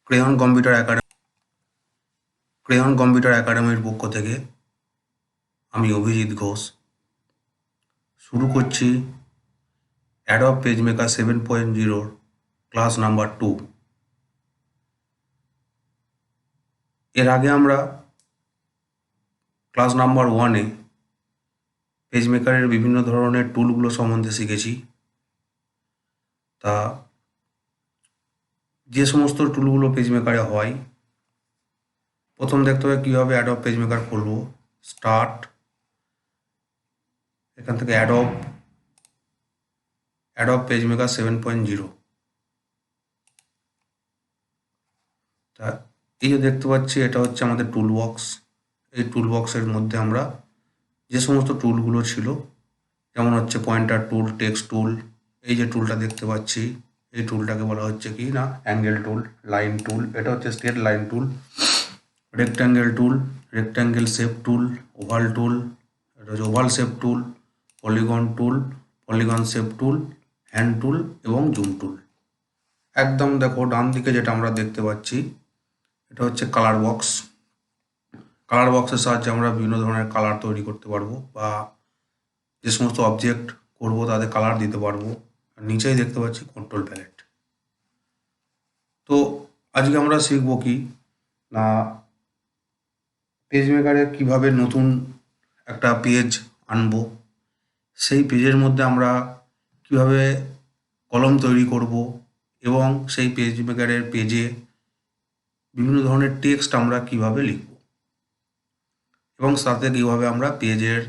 Crayon computer একাডেমির পক্ষ থেকে আমি অভিজিৎ ঘোষ শুরু করছি অ্যাডব পেজমেকার 7.0 ক্লাস নাম্বার 2। এর আগে আমরা ক্লাস নাম্বার 1-এ পেজমেকারের বিভিন্ন ধরনের টুলগুলো সম্বন্ধে শিখেছি। তা যে সমস্ত টুলগুলো পেজমেকারে হয়, প্রথম দেখতে হবে কীভাবে অ্যাডব পেজমেকার খুলব। স্টার্ট, এখান থেকে অ্যাডব পেজমেকার 7.0। তা এই যে দেখতে পাচ্ছি, এটা হচ্ছে আমাদের টুল বক্স। এই টুল বক্সের মধ্যে আমরা যে সমস্ত টুলগুলো ছিল, যেমন হচ্ছে পয়েন্টার টুল, টেক্সট টুল, এই যে টুলটা দেখতে পাচ্ছি, এই টুলটাকে বলা হচ্ছে কি না অ্যাঙ্গেল টুল, লাইন টুল, এটা হচ্ছে স্ট্রেট লাইন টুল, রেক্ট্যাঙ্গেল টুল, রেক্ট্যাঙ্গেল শেপ টুল, ওভাল টুল, এটা হচ্ছে ওভাল শেপ টুল, পলিগন টুল, পলিগন শেপ টুল, হ্যান্ড টুল এবং জুম টুল। একদম দেখো ডান দিকে যেটা আমরা দেখতে পাচ্ছি, এটা হচ্ছে কালার বক্স। কালার বক্সের সাহায্যে আমরা বিভিন্ন ধরনের কালার তৈরি করতে পারবো, বা যে সমস্ত অবজেক্ট করব তাদের কালার দিতে পারবো। আর নিচেই দেখতে পাচ্ছি কন্ট্রোল প্যালেট। তো আজকে আমরা শিখব কি না পেজ মেকারে কীভাবে নতুন একটা পেজ আনবো, সেই পেজের মধ্যে আমরা কিভাবে কলম তৈরি করব, এবং সেই পেজ মেকারের পেজে বিভিন্ন ধরনের টেক্সট আমরা কিভাবে লিখব, এবং সাথে কীভাবে আমরা পেজের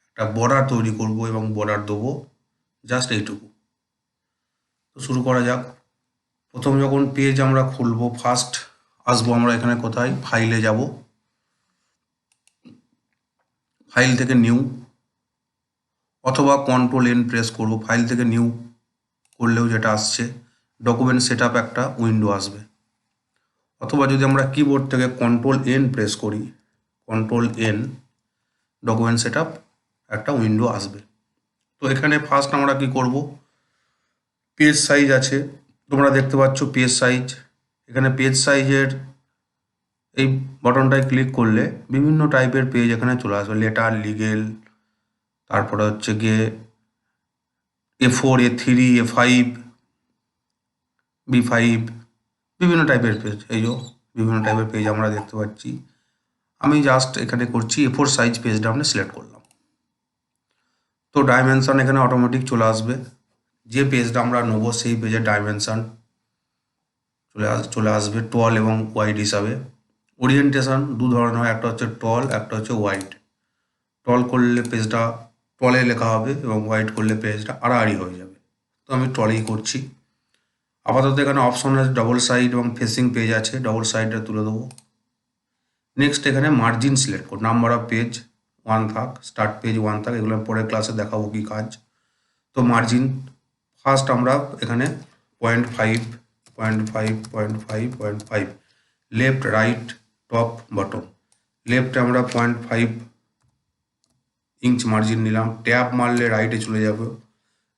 একটা বর্ডার তৈরি করব এবং বর্ডার দেবো। জাস্ট এইটুকু। তো শুরু করা যাক। প্রথম যখন পেজ আমরা খুলব, ফার্স্ট আসবো আমরা এখানে কোথায়, ফাইলে যাব, ফাইল থেকে নিউ, অথবা কন্ট্রোল N প্রেস করব। ফাইল থেকে নিউ করলেও যেটা আসছে ডকুমেন্ট সেটআপ একটা উইন্ডো আসবে, অথবা যদি আমরা কিবোর্ড থেকে কন্ট্রোল N প্রেস করি, কন্ট্রোল N, ডকুমেন্ট সেটআপ একটা উইন্ডো আসবে। তো এখানে ফার্স্ট আমরা কি করব, পেজ সাইজ আছে, তোমরা দেখতে পাচ্ছ পেজ সাইজ। এখানে পেজ সাইজের এই বাটনটায় ক্লিক করলে বিভিন্ন টাইপের পেজ এখানে চলে আসবে। লেটার, লিগেল, তারপরে হচ্ছে গিয়ে A4, A3, A5, B5, বিভিন্ন টাইপের পেজ। এই যে বিভিন্ন টাইপের পেজ আমরা দেখতে পাচ্ছি। আমি জাস্ট এখানে করছি A4 সাইজ পেজটা আমরা সিলেক্ট করলাম। তো ডাইমেনশন এখানে অটোমেটিক চলে আসবে। যে পেজটা আমরা নেবো সেই পেজের ডাইমেনশন চলে আসবে টল এবং ওয়াইড হিসাবে। ওরিয়েন্টেশন দু ধরনের হয়, একটা হচ্ছে টল, একটা হচ্ছে ওয়াইড। টল করলে পেজটা টলে লেখা হবে এবং ওয়াইড করলে পেজটা আড়াআড়ি হয়ে যাবে। তো আমি টলেই করছি। আপাতত এখানে অপশন আছে ডবল সাইড এবং ফেসিং পেজ আছে, ডবল সাইডটা তুলে দেবো। নেক্সট এখানে মার্জিন সিলেক্ট করো, নাম্বার অফ পেজ 1 থাক, স্টার্ট পেজ 1 থাক, এগুলো পরের ক্লাসে দেখাবো কি কাজ। তো মার্জিন ফার্স্ট আমরা এখানে 0.5 লেফট, রাইট, টপ, বটম। লেফটে আমরা 0.5 ইঞ্চ মার্জিন নিলাম। ট্যাব মারলে রাইটে চলে যাবে,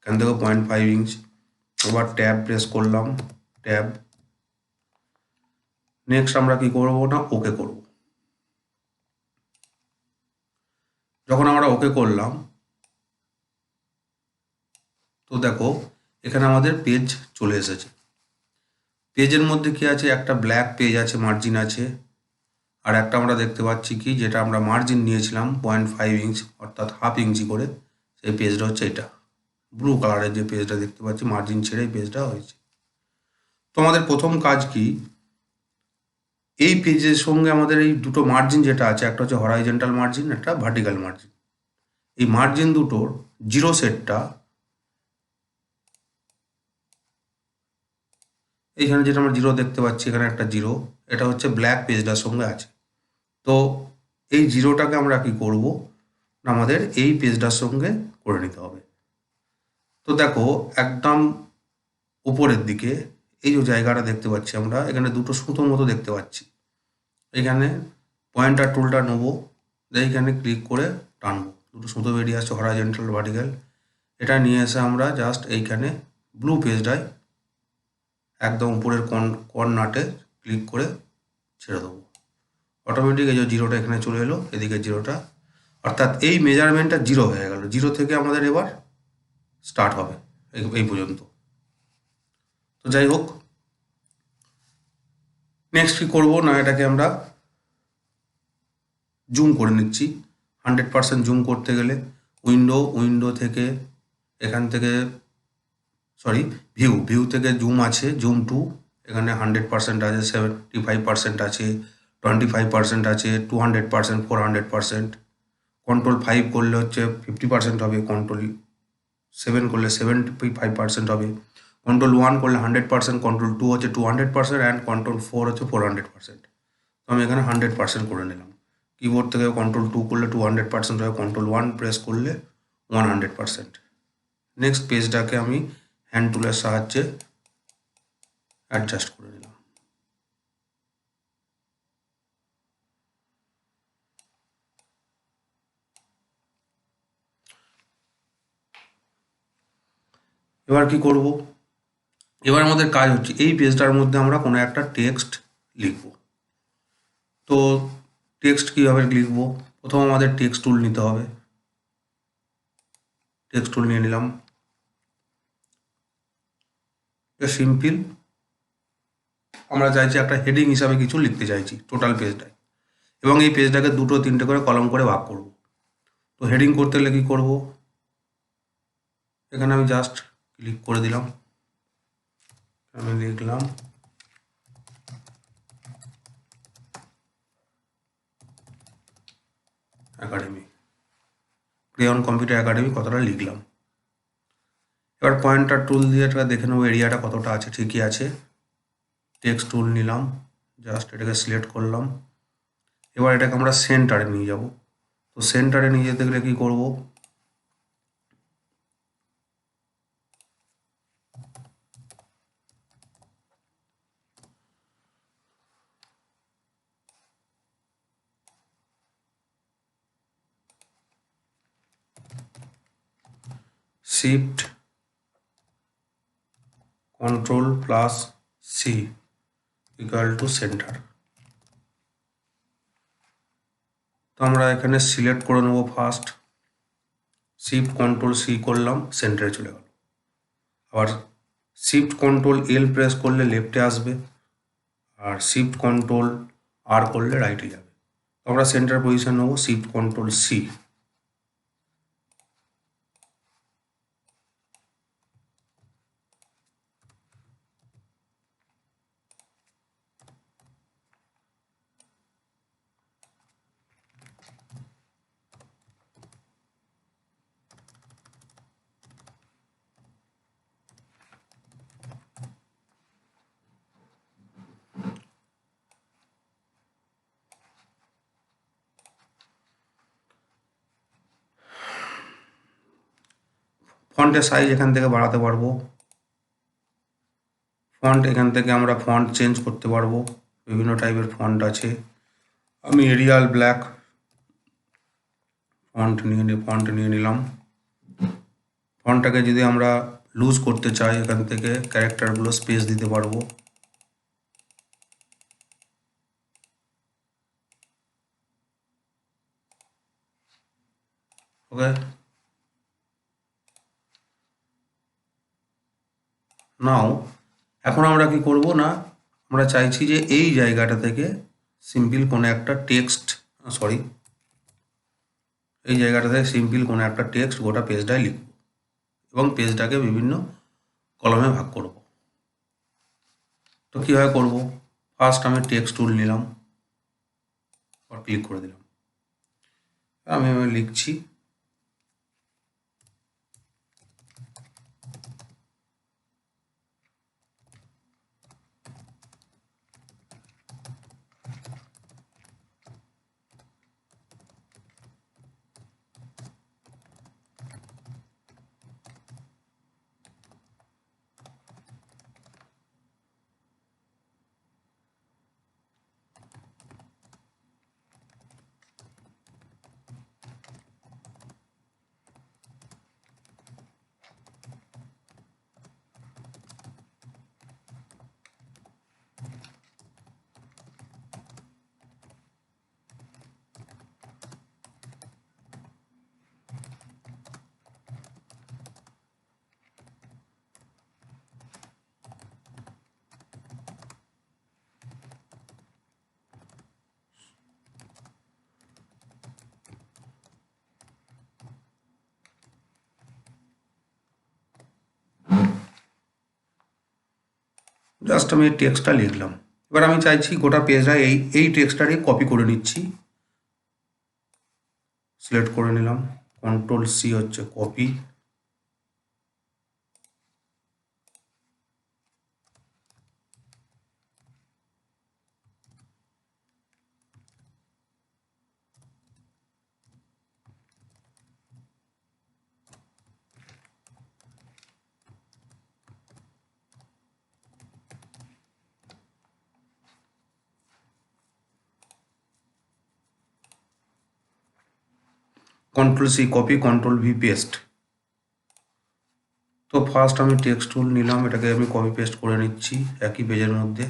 এখান থেকে 0.5 ইঞ্চ। আবার ট্যাব প্রেস করলাম, ট্যাব। নেক্সট আমরা কি করবো না ওকে করব। যখন আমরা ওকে করলাম, তো দেখো এখানে আমাদের পেজ চলে এসেছে। পেজের মধ্যে কি আছে, একটা ব্ল্যাক পেজ আছে, মার্জিন আছে, আর একটা আমরা দেখতে পাচ্ছি কি যেটা আমরা মার্জিন নিয়েছিলাম 0.5 ইঞ্চ অর্থাৎ হাফ ইঞ্চি করে, সেই পেজটা হচ্ছে এটা ব্লু কালারের যে পেজটা দেখতে পাচ্ছি, মার্জিন ছেড়ে এই পেজটা হয়েছে। তো আমাদের প্রথম কাজ কি, এই পেজের সঙ্গে আমাদের এই দুটো মার্জিন যেটা আছে, একটা হচ্ছে হরাইজন্টাল মার্জিন, একটা ভার্টিক্যাল মার্জিন, এই মার্জিন দুটোর জিরো সেটটা এইখানে যেটা আমরা জিরো দেখতে পাচ্ছি, এখানে একটা জিরো, এটা হচ্ছে ব্ল্যাক পেজটার সঙ্গে আছে। তো এই জিরোটাকে আমরা কি করব না আমাদের এই পেজটার সঙ্গে করে নিতে হবে। তো দেখো একদম উপরের দিকে এই যে জায়গাটা দেখতে পাচ্ছি আমরা, এখানে দুটো সুতো মতো দেখতে পাচ্ছি। এখানে পয়েন্টার টুলটা নেবো, এইখানে ক্লিক করে টানবো, দুটো সুতো বেরিয়ে আসছে, হরাইজন্টাল, ভার্টিক্যাল। এটা নিয়ে এসে আমরা জাস্ট এইখানে ব্লু পেজটায় একদম উপরের কর্নারে ক্লিক করে ছেড়ে দেবো। অটোমেটিক এই যে জিরোটা এখানে চলে এলো, এদিকে জিরোটা, অর্থাৎ এই মেজারমেন্টটা জিরো হয়ে গেল। জিরো থেকে আমাদের এবার স্টার্ট হবে এই পর্যন্ত। তো যাই হোক, নেক্সট কী করবো না, এটাকে আমরা জুম করে নিচ্ছি। 100% জুম করতে গেলে উইন্ডো থেকে এখান থেকে ভিউ থেকে জুম আছে, জুম টু, এখানে 100% আছে, 75% আছে, 25% আছে, 200%, 400%। কন্ট্রোল 5 করলে হচ্ছে 50% হবে, কন্ট্রোল 7 করলে 75% হবে, কন্ট্রোল 1 করলে 100%, কন্ট্রোল 2 হচ্ছে 200%, অ্যান্ড কন্ট্রোল 4 হচ্ছে 400%। তো আমি এখানে 100% করে নিলাম। কিবোর্ড থেকে কন্ট্রোল 2 করলে 200% হবে, কন্ট্রোল 1 প্রেস করলে 100%। নেক্সট পেজটাকে আমি হ্যান্ড টুলের সাহায্যে অ্যাডজাস্ট করে নিলাম। এবার কি করব, এবার আমাদের কাজ হচ্ছে এই পেজটার মধ্যে আমরা কোনো একটা টেক্সট লিখব। তো টেক্সট কীভাবে লিখব, প্রথম আমাদের টেক্সট টুল নিতে হবে। টেক্সট টুল নিয়ে নিলাম। সিম্পল আমরা চাইছি একটা হেডিং হিসাবে কিছু লিখতে চাইছি টোটাল পেজটায়, এবং এই পেজটাকে 2-3টে করে কলম করে ভাগ করব। তো হেডিং করতে গেলে কী করব, এখানে আমি জাস্ট ক্লিক করে দিলাম, আমি লিখলাম একাডেমি, ক্রেয়ন কম্পিউটার একাডেমি কথাটা লিখলাম। এবার পয়েন্টার টুল দিয়ে এটা দেখে নেবো এরিয়াটা কতটা আছে, ঠিকই আছে। টেক্সট টুল নিলাম, জাস্ট এটাকে সিলেক্ট করলাম। এবার এটাকে আমরা সেন্টারে নিয়ে যাব। তো সেন্টারে নিয়ে যেতে গেলে কী করব, shift control plus C equal to centre. তো আমরা এখানে সিলেক্ট করে নেবো ফার্স্ট, শিফট কন্ট্রোল সি করলাম, সেন্টারে চলে গেল। আবার শিফট কন্ট্রোল এল প্রেস করলে লেফটে আসবে, আর শিফট কন্ট্রোল আর করলে রাইটে যাবে। তো আমরা সেন্টার পজিশন নেবো, শিফট কন্ট্রোল সি। ফন্টের সাইজ এখান থেকে বাড়াতে পারবো, ফন্ট এখান থেকে আমরা ফন্ট চেঞ্জ করতে পারবো, বিভিন্ন টাইপের ফন্ট আছে। আমি এরিয়াল ব্ল্যাক ফন্ট নিয়ে নিলাম। ফন্টটাকে যদি আমরা লুজ করতে চাই, এখান থেকে ক্যারেক্টারগুলো স্পেস দিতে পারবো। ওকে, নাও এখন আমরা কি করব না, আমরা চাইছি যে এই জায়গাটা থেকে সিম্পল কোনো একটা টেক্সট, এই জায়গাটা থেকে সিম্পল কোনো একটা টেক্সট গোটা পেজটায় লিখব এবং পেজটাকে বিভিন্ন কলমে ভাগ করব। তো কীভাবে করব, ফার্স্ট আমি টেক্সট টুল নিলাম, আর ক্লিক করে দিলাম। আমি লিখছি জাস্ট আমি টেক্সটটা লিখলাম। এবার আমি চাইছি গোটা পেজটা এই টেক্সটটারই কপি করে নিচ্ছি। সিলেক্ট করে নিলাম, কন্ট্রোল সি হচ্ছে copy. Control C copy, control V paste. তো ফার্স্ট আমি টেক্সট টুল নিলাম, এটাকে আমি কপি পেস্ট করে নিচ্ছি একই পেজের মধ্যে।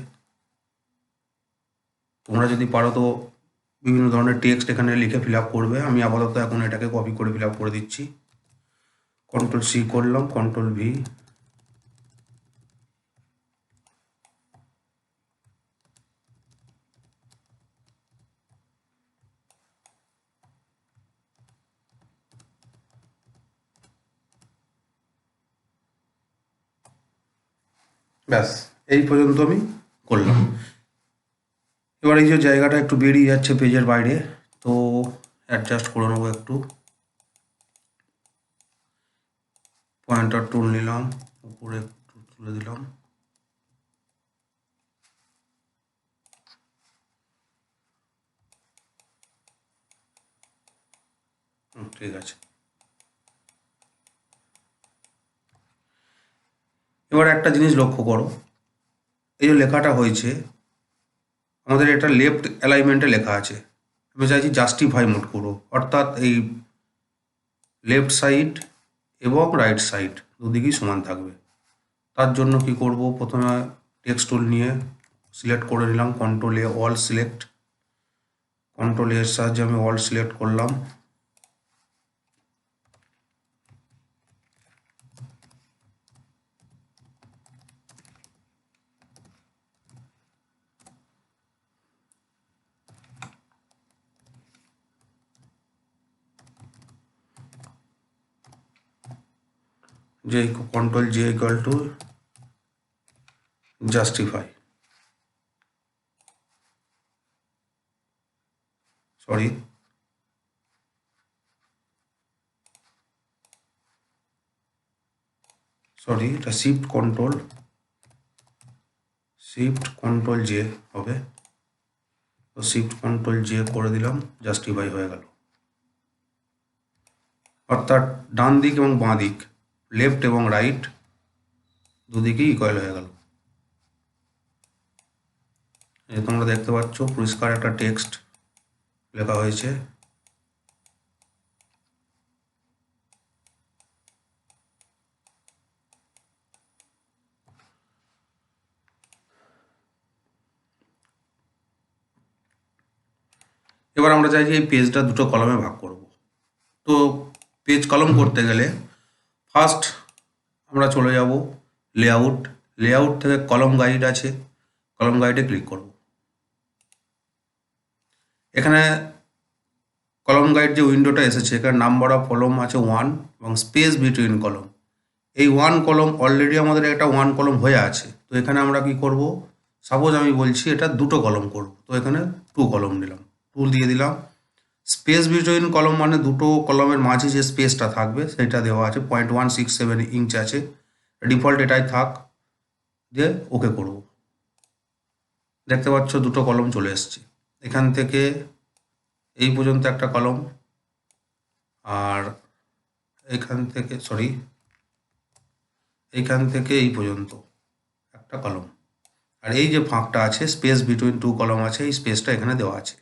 তোমরা যদি পারো তো বিভিন্ন ধরনের টেক্সট এখানে লিখে ফিল আপ করবে। আমি আপাতত এখন এটাকে কপি করে ফিল আপ করে দিচ্ছি। কন্ট্রোল সি করলাম, কন্ট্রোল ভি। ব্যাস, এই পর্যন্ত আমি করলাম। এবার এই যে জায়গাটা একটু বেরিয়ে যাচ্ছে পেজের বাইরে, তো অ্যাডজাস্ট করে নেবো একটু। পয়েন্টার টুল নিলাম, উপরে একটু তুলে দিলাম। ঠিক আছে। এবার একটা জিনিস লক্ষ্য করো, এই যে লেখাটা হয়েছে আমাদের এটা লেফট অ্যালাইনমেন্টে লেখা আছে। আমি চাইছি জাস্টিফাই মোড করো, অর্থাৎ এই লেফট সাইড এবং রাইট সাইড দুদিকেই সমান থাকবে। তার জন্য কি করব, প্রথমে টেক্সট টুল নিয়ে সিলেক্ট করে নিলাম, কন্ট্রোল এ অল সিলেক্ট। কন্ট্রোল এর সাহায্যে আমি অল সিলেক্ট করলাম। যে control J equal to justify, sorry এটা শিফট কন্ট্রোল জে হবে। তো শিফট কন্ট্রোল জে করে দিলাম, জাস্টিফাই হয়ে গেল। অর্থাৎ ডান দিক এবং বাঁ দিক, লেফট এবং রাইট দুদিকেই ইকুয়াল হয়ে গেল। এই তোমরা দেখতে পাচ্ছ পরিষ্কার একটা টেক্সট লেখা হয়েছে। এবার আমরা চাইছি এই পেজটা দুটো কলামে ভাগ করব। তো পেজ কলম করতে গেলে ফার্স্ট আমরা চলে যাব লেআউট থেকে কলম গাইড আছে, কলম গাইডে ক্লিক করব। এখানে কলম গাইড যে উইন্ডোটা এসেছে, এখানে নাম্বার অফ কলম আছে 1 এবং স্পেস বিটুইন কলম। এই 1 কলম অলরেডি আমাদের একটা 1 কলম হয়ে আছে। তো এখানে আমরা কি করব, সাপোজ আমি বলছি এটা দুটো কলম করব, তো এখানে 2 কলম নিলাম, টুল দিয়ে দিলাম। স্পেস বিটুইন কলম মানে দুটো কলমের মাঝে যে স্পেসটা থাকবে সেটা দেওয়া আছে, 0.167 ইঞ্চ আছে, ডিফল্ট এটাই থাক, দিয়ে ওকে করব। দেখতে পাচ্ছ দুটো কলম চলে এসছে। এখান থেকে এই পর্যন্ত একটা কলম, আর এইখান থেকে এইখান থেকে এই পর্যন্ত একটা কলম। আর এই যে ফাঁকটা আছে স্পেস বিটুইন 2 কলম আছে, এই স্পেসটা এখানে দেওয়া আছে।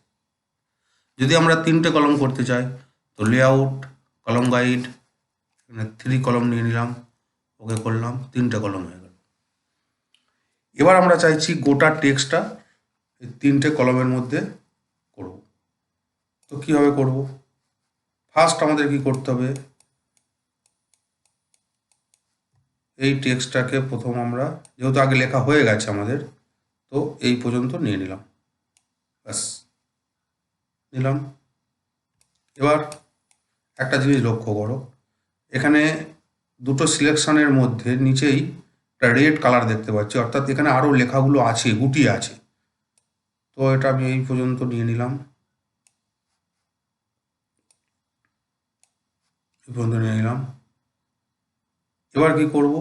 যদি আমরা 3টে কলম করতে চাই তো লেআউট, কলম গাইড, এখানে 3 কলম নিয়ে নিলাম, ওকে করলাম, 3টে কলম হয়ে গেল। এবার আমরা চাইছি গোটা টেক্সটটা এই 3টে কলমের মধ্যে করব। তো কীভাবে করব, ফার্স্ট আমাদের কি করতে হবে, এই টেক্সটটাকে প্রথম আমরা, যেহেতু আগে লেখা হয়ে গেছে আমাদের, তো এই পর্যন্ত নিয়ে নিলাম, ব্যাস নিলাম। এবার একটা জিনিস লক্ষ্য করো, এখানে দুটো সিলেকশনের মধ্যে নিচেই একটা রেড কালার দেখতে পাচ্ছি, অর্থাৎ এখানে আরও লেখাগুলো আছে, গুটিয়ে আছে। তো এটা আমি এই পর্যন্ত নিয়ে নিলাম, এই পর্যন্ত নিয়ে নিলাম। এবার কি করব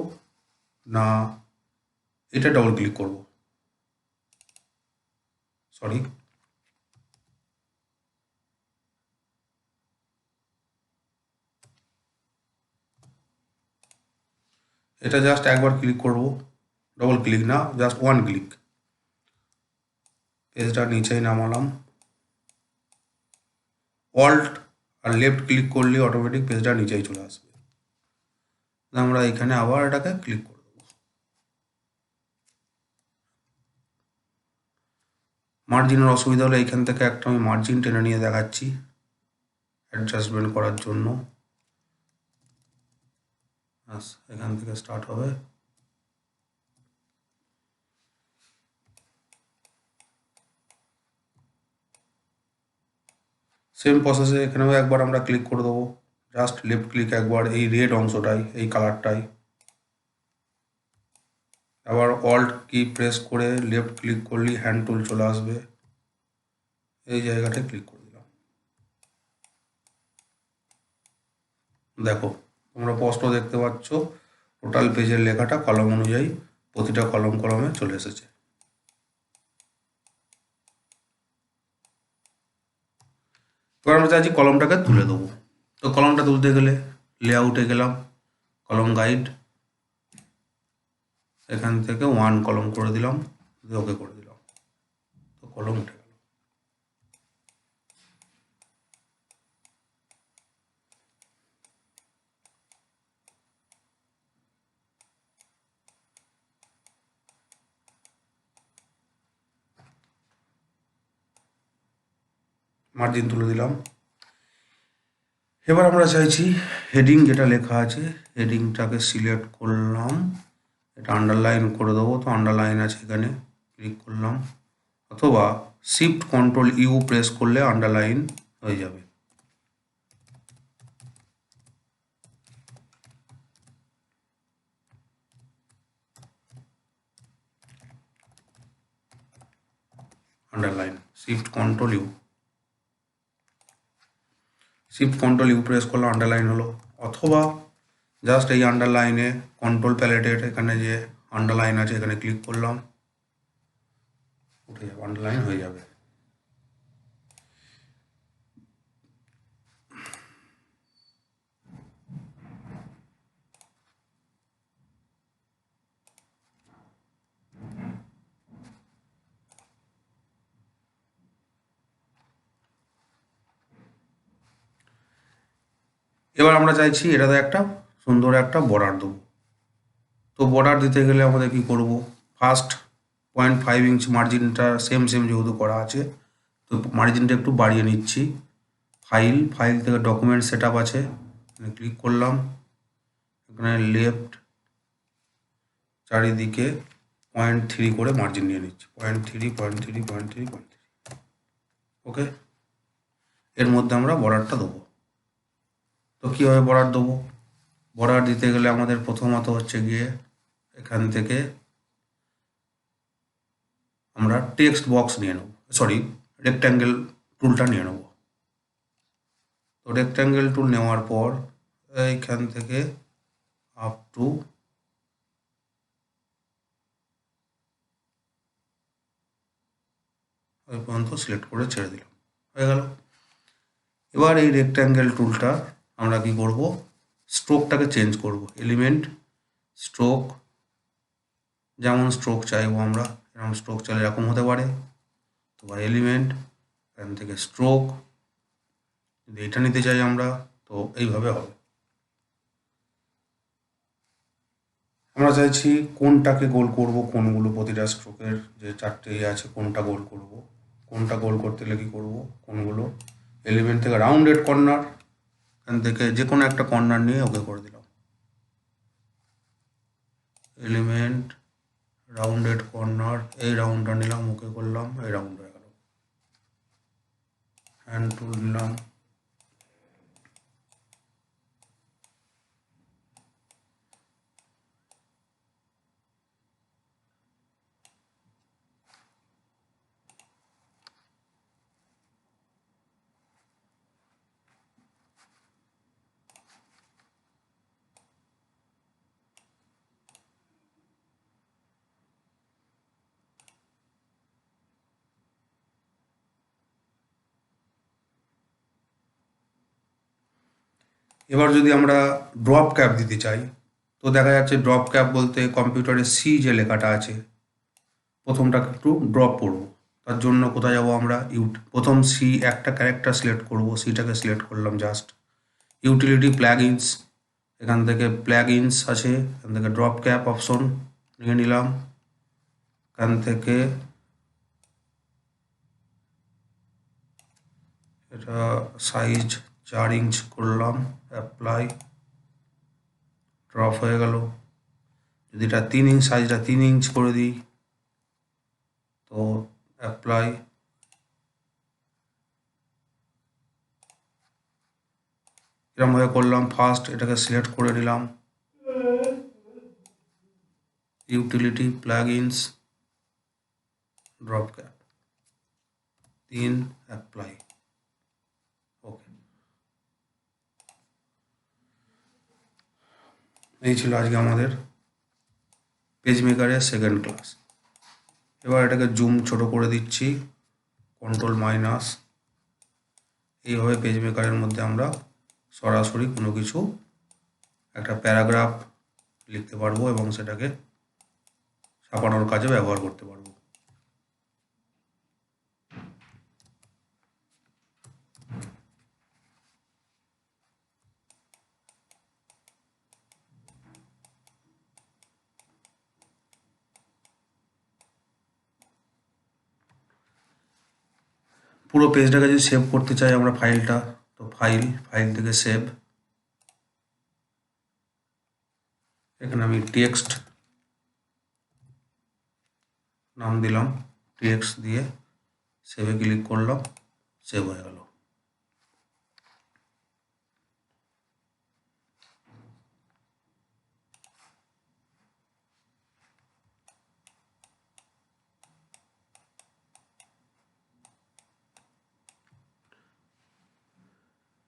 না, এটা ডবল ক্লিক করব, সরি, এটা জাস্ট একবার ক্লিক করব, ডবল ক্লিক না, জাস্ট ওয়ান ক্লিক। পেজটা নিচেই নামালাম, অল্ট আর লেফট ক্লিক করলে অটোমেটিক পেজটা নিচেই চলে আসবে। আমরা এখানে আবার এটাকে ক্লিক করে দেবো। মার্জিনের অসুবিধা হলে এখান থেকে একটা আমি মার্জিন টেনে নিয়ে দেখাচ্ছি অ্যাডজাস্টমেন্ট করার জন্য। এখান থেকে স্টার্ট হবে। সেম প্রসেসে এখানেও একবার আমরা ক্লিক করে দেবো, জাস্ট লেফট ক্লিক একবার, এই রেড অংশটাই, এই কালারটাই, আবার অল্ট কি প্রেস করে লেফট ক্লিক করলেই হ্যান্ড টুল চলে আসবে, এই জায়গাটায় ক্লিক করে দিলাম। দেখো তোমরা স্পষ্ট দেখতে পাচ্ছ টোটাল পেজের লেখাটা কলম অনুযায়ী প্রতিটা কলমে চলে এসেছে। এবার আমরা চাইছি কলমটাকে তুলে দেবো। তো কলমটা তুলতে গেলে লেআউটে গেলাম, কলম গাইড, এখান থেকে 1 কলম করে দিলাম, ওকে করে দিলাম, তো কলম উঠে গেল। মার্জিন তুলে দিলাম। এবার আমরা চাইছি হেডিং যেটা লেখা আছে, হেডিংটাকে সিলেক্ট করলাম, এটা আন্ডারলাইন করে দেবো, তো আন্ডারলাইন আছে এখানে, ক্লিক করলাম, অথবা শিফট কন্ট্রোল ইউ প্রেস করলে আন্ডারলাইন হয়ে যাবে। Underline, shift control U, shift control U press করলে আন্ডারলাইন হলো, অথবা জাস্ট এই আন্ডারলাইনে কন্ট্রোল প্যালেটের এখানে যে আন্ডারলাইন আছে এখানে ক্লিক করলাম, উঠে যাবে, আন্ডারলাইন হয়ে যাবে। এবার আমরা চাইছি এটাতে একটা সুন্দর একটা বর্ডার দেবো। তো বর্ডার দিতে গেলে আমাদের কি করব, ফার্স্ট 0.5 ইঞ্চ মার্জিনটা সেম যেহেতু করা আছে, তো মার্জিনটা একটু বাড়িয়ে নিচ্ছি। ফাইল থেকে ডকুমেন্ট সেট আপ আছে, ক্লিক করলাম, এখানে লেফট চারিদিকে 0.3 করে মার্জিন নিয়ে নিচ্ছি, 0.3, ওকে। এর মধ্যে আমরা বর্ডারটা দেবো। তো কীভাবে বর্ডার দেবো, বর্ডার দিতে গেলে আমাদের প্রথমত হচ্ছে গিয়ে এখান থেকে আমরা টেক্সট বক্স নিয়ে নেব, সরি রেক্ট্যাঙ্গেল টুলটা নিয়ে নেব। তো রেক্ট্যাঙ্গেল টুল নেওয়ার পর এইখান থেকে আপ টু ওই পর্যন্ত সিলেক্ট করে ছেড়ে দিলাম, হয়ে গেল। এবার এই রেক্ট্যাঙ্গেল টুলটা আমরা কি করব, স্ট্রোকটাকে চেঞ্জ করব, এলিমেন্ট স্ট্রোক, যেমন স্ট্রোক চাইবো আমরা, এরকম স্ট্রোক চাইলে এরকম হতে পারে। তো এলিমেন্ট, এখান থেকে স্ট্রোক, যদি এটা নিতে চাই আমরা তো এইভাবে হবে। আমরা চাইছি কোনটাকে গোল করব, কোনগুলো প্রতিটা স্ট্রোকের যে 4টে আছে কোনটা গোল করব, কোনটা গোল করতে গেলে কী করবো, কোনগুলো এলিমেন্ট থেকে রাউন্ডেড কর্নার, এখান থেকে যে কোনো একটা কর্নার নিয়ে ওকে করে দিলাম, এলিমেন্ট রাউন্ডেড কর্নার, এই রাউন্ডটা নিলাম, ওকে করলাম, এই রাউন্ড হয়ে গেল। হ্যান্ড টুল নিলাম, এবার যদি আমরা ড্রপ ক্যাপ দিতে চাই, তো দেখা যাচ্ছে ড্রপ ক্যাপ বলতে কম্পিউটারে সি যে লেখাটা আছে প্রথমটাকে একটু ড্রপ করব। তার জন্য কোথায় যাব আমরা, প্রথম সি একটা ক্যারেক্টার সিলেক্ট করব, সিটাকে সিলেক্ট করলাম জাস্ট। ইউটিলিটি প্ল্যাগইনস, এখান থেকে প্ল্যাগইনস আছে, এখান থেকে ড্রপ ক্যাপ অপশন নিয়ে নিলাম, এখান থেকে এটা সাইজ 4 ইঞ্চ করলাম, অ্যাপ্লাই, ড্রপ হয়ে গেল। যদি এটা 3 ইঞ্চ, সাইজটা 3 ইঞ্চ করে দিই, তো অ্যাপ্লাই, এরকমভাবে করলাম। ফার্স্ট এটাকে সিলেক্ট করে নিলাম, utility plugins drop cap 3, apply, okay. এই ছিল আজকে আমাদের পেজ মেকারের সেকেন্ড ক্লাস। এবার এটাকে জুম ছোট করে দিচ্ছি, কন্ট্রোল মাইনাস। এইভাবে পেজ মেকারের মধ্যে আমরা সরাসরি কোনো কিছু একটা প্যারাগ্রাফ লিখতে পারবো এবং সেটাকে ছাপানোর কাজে ব্যবহার করতে পারবো। পুরো পেজটাকে যদি সেভ করতে চাই আমরা ফাইলটা, তো ফাইল থেকে সেভ, এখানে আমি টেক্সট নাম দিলাম, টেক্সট দিয়ে সেভে ক্লিক করলাম, সেভ হয়ে গেল।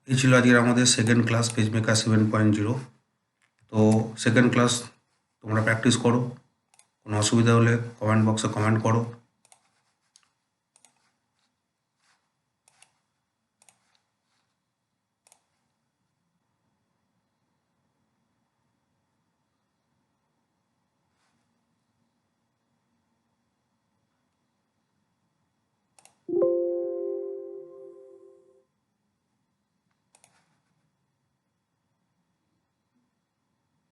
এই ছিল আজকের আমাদের সেকেন্ড ক্লাস পেজ মেকার 7.0। তো সেকেন্ড ক্লাস তোমরা প্র্যাকটিস করো, কোনো অসুবিধা হলে কমেন্ট বক্সে কমেন্ট করো।